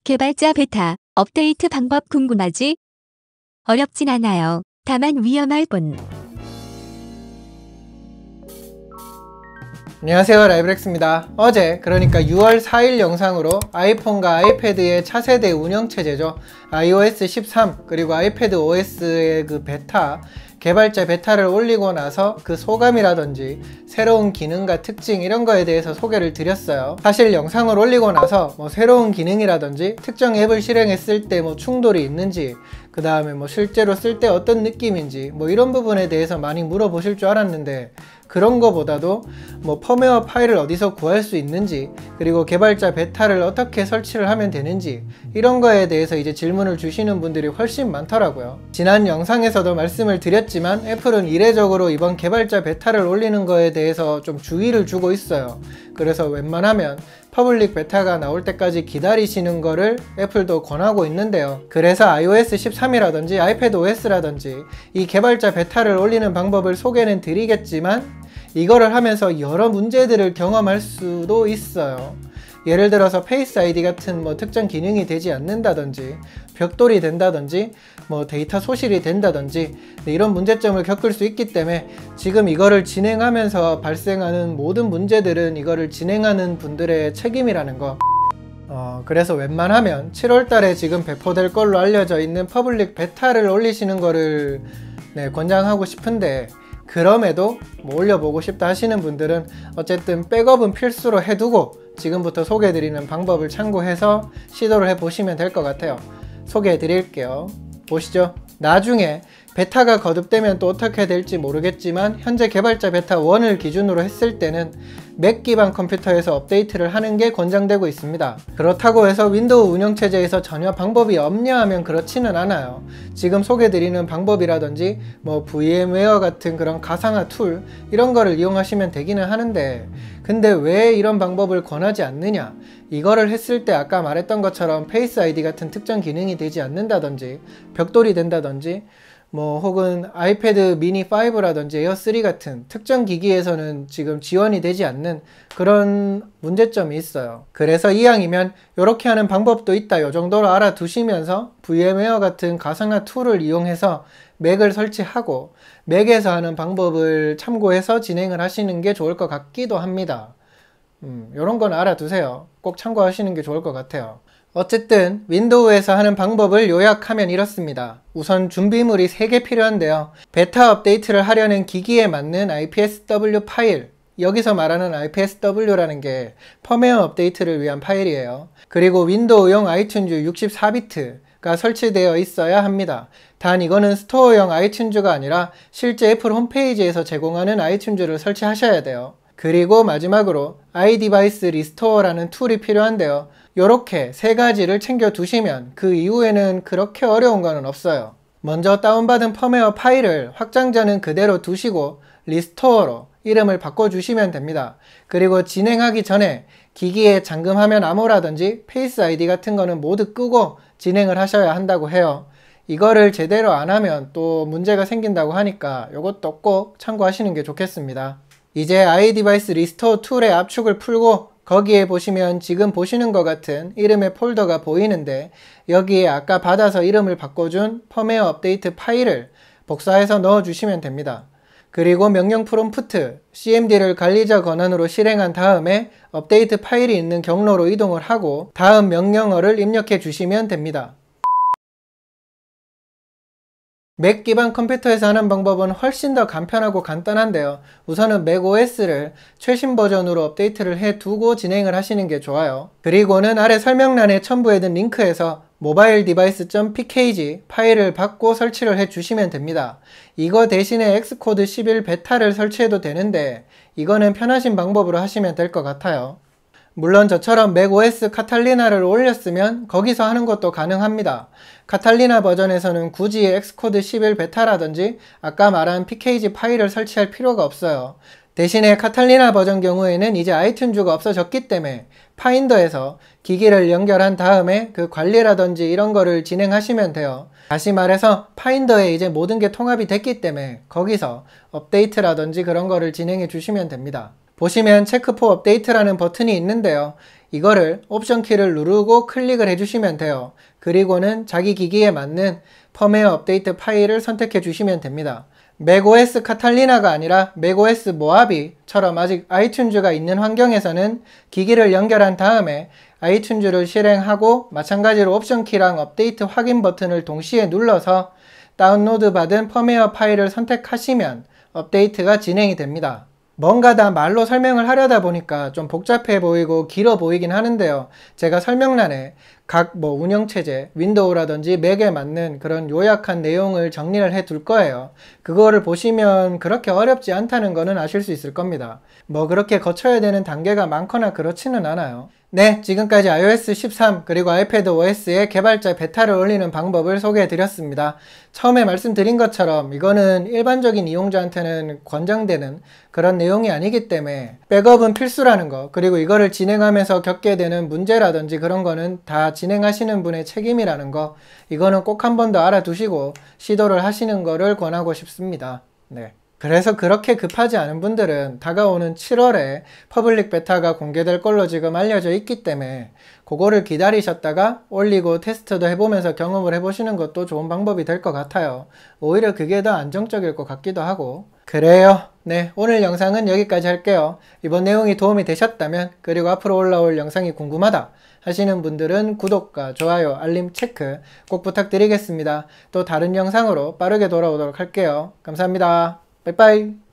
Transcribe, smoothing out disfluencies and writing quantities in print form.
개발자 베타 업데이트 방법 궁금하지? 어렵진 않아요. 다만 위험할 뿐. 안녕하세요, 라이브렉스입니다. 어제 그러니까 6월 4일 영상으로 아이폰과 아이패드의 차세대 운영체제죠, iOS 13 그리고 아이패드 OS의 그 베타, 개발자 베타를 올리고 나서 그 소감이라든지 새로운 기능과 특징 이런 거에 대해서 소개를 드렸어요. 사실 영상을 올리고 나서 새로운 기능이라든지 특정 앱을 실행했을 때 충돌이 있는지, 그 다음에 실제로 쓸 때 어떤 느낌인지 이런 부분에 대해서 많이 물어보실 줄 알았는데, 그런 거보다도 펌웨어 파일을 어디서 구할 수 있는지, 그리고 개발자 베타를 어떻게 설치를 하면 되는지, 이런 거에 대해서 이제 질문을 주시는 분들이 훨씬 많더라고요. 지난 영상에서도 말씀을 드렸지만 애플은 이례적으로 이번 개발자 베타를 올리는 거에 대해서 좀 주의를 주고 있어요. 그래서 웬만하면 퍼블릭 베타가 나올 때까지 기다리시는 거를 애플도 권하고 있는데요. 그래서 iOS 13이라든지 아이패드 OS라든지 이 개발자 베타를 올리는 방법을 소개는 드리겠지만, 이거를 하면서 여러 문제들을 경험할 수도 있어요. 예를 들어서 페이스 아이디 같은 특정 기능이 되지 않는다든지, 벽돌이 된다든지, 데이터 소실이 된다든지, 이런 문제점을 겪을 수 있기 때문에 지금 이거를 진행하면서 발생하는 모든 문제들은 이거를 진행하는 분들의 책임이라는 거. 그래서 웬만하면 7월 달에 지금 배포될 걸로 알려져 있는 퍼블릭 베타를 올리시는 거를 권장하고 싶은데, 그럼에도 올려보고 싶다 하시는 분들은 어쨌든 백업은 필수로 해두고 지금부터 소개해드리는 방법을 참고해서 시도를 해보시면 될 것 같아요. 소개해드릴게요. 보시죠. 나중에 베타가 거듭되면 또 어떻게 될지 모르겠지만, 현재 개발자 베타 1을 기준으로 했을 때는 맥 기반 컴퓨터에서 업데이트를 하는 게 권장되고 있습니다. 그렇다고 해서 윈도우 운영체제에서 전혀 방법이 없냐 하면 그렇지는 않아요. 지금 소개드리는 방법이라든지 VM웨어 같은 그런 가상화 툴 이런 거를 이용하시면 되기는 하는데, 근데 왜 이런 방법을 권하지 않느냐, 이거를 했을 때 아까 말했던 것처럼 페이스 아이디 같은 특정 기능이 되지 않는다든지, 벽돌이 된다든지, 혹은 아이패드 미니 5라든지 에어 3 같은 특정 기기에서는 지금 지원이 되지 않는 그런 문제점이 있어요. 그래서 이왕이면 이렇게 하는 방법도 있다, 요 정도로 알아두시면서 VM웨어 같은 가상화 툴을 이용해서 맥을 설치하고 맥에서 하는 방법을 참고해서 진행을 하시는 게 좋을 것 같기도 합니다. 이런 건 알아두세요. 꼭 참고하시는 게 좋을 것 같아요. 어쨌든 윈도우에서 하는 방법을 요약하면 이렇습니다. 우선 준비물이 3개 필요한데요. 베타 업데이트를 하려는 기기에 맞는 IPSW 파일, 여기서 말하는 IPSW라는 게 펌웨어 업데이트를 위한 파일이에요. 그리고 윈도우용 아이튠즈 64비트가 설치되어 있어야 합니다. 단 이거는 스토어용 아이튠즈가 아니라 실제 애플 홈페이지에서 제공하는 아이튠즈를 설치하셔야 돼요. 그리고 마지막으로 iDevice Restore라는 툴이 필요한데요. 요렇게 3가지를 챙겨 두시면 그 이후에는 그렇게 어려운 거는 없어요. 먼저 다운받은 펌웨어 파일을 확장자는 그대로 두시고 리스토어로 이름을 바꿔주시면 됩니다. 그리고 진행하기 전에 기기에 잠금화면 암호라든지 페이스 아이디 같은 거는 모두 끄고 진행을 하셔야 한다고 해요. 이거를 제대로 안 하면 또 문제가 생긴다고 하니까 요것도 꼭 참고하시는 게 좋겠습니다. 이제 iDevice Restore 툴의 압축을 풀고 거기에 보시면 지금 보시는 것 같은 이름의 폴더가 보이는데, 여기에 아까 받아서 이름을 바꿔준 펌웨어 업데이트 파일을 복사해서 넣어주시면 됩니다. 그리고 명령 프롬프트 cmd를 관리자 권한으로 실행한 다음에 업데이트 파일이 있는 경로로 이동을 하고 다음 명령어를 입력해 주시면 됩니다. 맥 기반 컴퓨터에서 하는 방법은 훨씬 더 간편하고 간단한데요. 우선은 맥OS를 최신 버전으로 업데이트를 해두고 진행을 하시는 게 좋아요. 그리고는 아래 설명란에 첨부해둔 링크에서 mobiledevice.pkg 파일을 받고 설치를 해주시면 됩니다. 이거 대신에 엑스코드 11 베타를 설치해도 되는데, 이거는 편하신 방법으로 하시면 될 것 같아요. 물론 저처럼 맥OS 카탈리나를 올렸으면 거기서 하는 것도 가능합니다. 카탈리나 버전에서는 굳이 엑스코드 11 베타라든지 아까 말한 pkg 파일을 설치할 필요가 없어요. 대신에 카탈리나 버전 경우에는 이제 아이튠즈가 없어졌기 때문에 파인더에서 기기를 연결한 다음에 그 관리라든지 이런 거를 진행하시면 돼요. 다시 말해서 파인더에 이제 모든 게 통합이 됐기 때문에 거기서 업데이트라든지 그런 거를 진행해 주시면 됩니다. 보시면 체크 포 업데이트라는 버튼이 있는데요. 이거를 옵션 키를 누르고 클릭을 해주시면 돼요. 그리고는 자기 기기에 맞는 펌웨어 업데이트 파일을 선택해 주시면 됩니다. 맥OS 카탈리나가 아니라 맥OS 모하비처럼 아직 아이튠즈가 있는 환경에서는 기기를 연결한 다음에 아이튠즈를 실행하고 마찬가지로 옵션 키랑 업데이트 확인 버튼을 동시에 눌러서 다운로드 받은 펌웨어 파일을 선택하시면 업데이트가 진행이 됩니다. 뭔가 다 말로 설명을 하려다 보니까 좀 복잡해 보이고 길어 보이긴 하는데요. 제가 설명란에 각 운영체제, 윈도우라든지 맥에 맞는 그런 요약한 내용을 정리를 해 둘 거예요. 그거를 보시면 그렇게 어렵지 않다는 거는 아실 수 있을 겁니다. 그렇게 거쳐야 되는 단계가 많거나 그렇지는 않아요. 네, 지금까지 iOS 13 그리고 아이패드 OS의 개발자 베타를 올리는 방법을 소개해 드렸습니다. 처음에 말씀드린 것처럼 이거는 일반적인 이용자한테는 권장되는 그런 내용이 아니기 때문에 백업은 필수라는 거, 그리고 이거를 진행하면서 겪게 되는 문제라든지 그런 거는 다 진행하시는 분의 책임이라는 거, 이거는 꼭 한 번 더 알아두시고 시도를 하시는 거를 권하고 싶습니다. 네. 그래서 그렇게 급하지 않은 분들은 다가오는 7월에 퍼블릭 베타가 공개될 걸로 지금 알려져 있기 때문에 그거를 기다리셨다가 올리고 테스트도 해보면서 경험을 해보시는 것도 좋은 방법이 될 것 같아요. 오히려 그게 더 안정적일 것 같기도 하고. 그래요. 네, 오늘 영상은 여기까지 할게요. 이번 내용이 도움이 되셨다면, 그리고 앞으로 올라올 영상이 궁금하다 하시는 분들은 구독과 좋아요, 알림 체크 꼭 부탁드리겠습니다. 또 다른 영상으로 빠르게 돌아오도록 할게요. 감사합니다. 빠이빠이.